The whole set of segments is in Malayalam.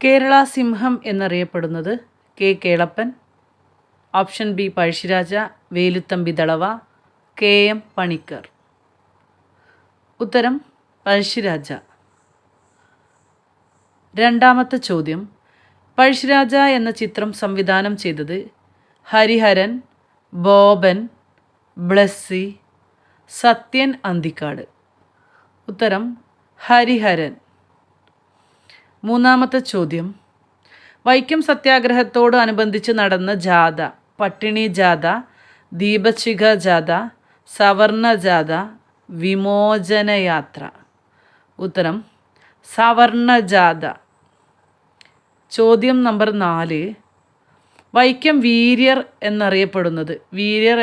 കേരള സിംഹം എന്നറിയപ്പെടുന്നത് K Kelappan. Option B Pazhassi Raja, Velu Thampi Dalawa, K M Panicker. ഉത്തരം പഴശ്ശിരാജ. രണ്ടാമത്തെ ചോദ്യം, പഴശ്ശിരാജ എന്ന ചിത്രം സംവിധാനം ചെയ്തത് ഹരിഹരൻ, ബോബൻ, ബ്ലസ്സി, സത്യൻ അന്തിക്കാട്. ഉത്തരം ഹരിഹരൻ. മൂന്നാമത്തെ ചോദ്യം, വൈക്കം സത്യാഗ്രഹത്തോട് അനുബന്ധിച്ച് നടന്ന ജാഥ പട്ടിണി ജാഥ, ദീപശിഖ ജാഥ, സവർണ ജാഥ, വിമോചനയാത്ര. ഉത്തരം സവർണ ജാഥ. ചോദ്യം നമ്പർ 4, വൈക്കം വീര്യർ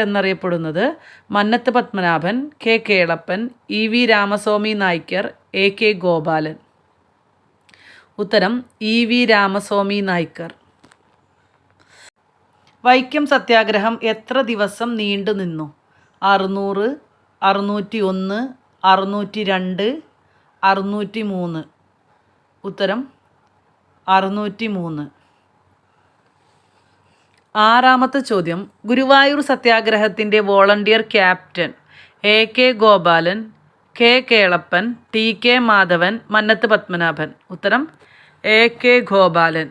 എന്നറിയപ്പെടുന്നത് Mannathu Padmanabhan, K Kelappan, E V Ramaswamy Naicker, A K Gopalan. ഉത്തരം ഇ വി രാമസ്വാമി നായ്ക്കർ. വൈക്കം സത്യാഗ്രഹം എത്ര ദിവസം നീണ്ടു നിന്നു? 600, 601, 602, 603. ഉത്തരം 603. ആറാമത്തെ ചോദ്യം, ഗുരുവായൂർ സത്യാഗ്രഹത്തിൻ്റെ volunteer captain A K Gopalan, K Kelappan, T K Madhavan, Mannath Padmanabhan. ഉത്തരം എ കെ ഗോപാലൻ.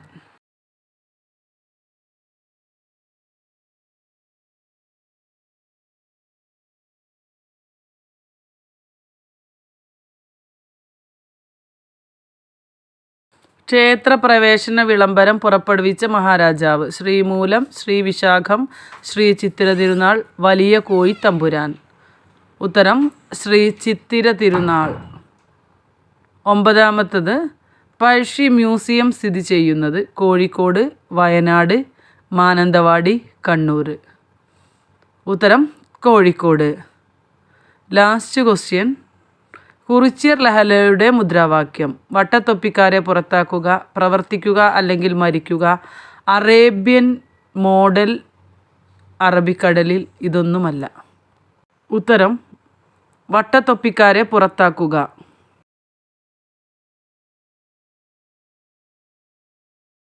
ക്ഷേത്രപ്രവേശന വിളംബരം പുറപ്പെടുവിച്ച മഹാരാജാവ്? ശ്രീമൂലം, ശ്രീ വിശാഖം, ശ്രീ ചിത്തിര തിരുനാൾ, വലിയ കോയി തമ്പുരാൻ. ഉത്തരം ശ്രീ ചിത്തിര തിരുനാൾ. ഒമ്പതാമത്തത്, പഴശ്ശി മ്യൂസിയം സ്ഥിതി ചെയ്യുന്നത് കോഴിക്കോട്, വയനാട്, മാനന്തവാടി, കണ്ണൂർ. ഉത്തരം കോഴിക്കോട്. ലാസ്റ്റ് ക്വസ്റ്റ്യൻ, കുറിച്യർ ലഹളയുടെ മുദ്രാവാക്യം? വട്ടത്തൊപ്പിക്കാരെ പുറത്താക്കുക, പ്രവർത്തിക്കുക അല്ലെങ്കിൽ മരിക്കുക, അറേബ്യൻ മോഡൽ, അറബിക്കടലിൽ, ഇതൊന്നുമല്ല. ഉത്തരം വട്ടത്തൊപ്പിക്കാരെ പുറത്താക്കുക.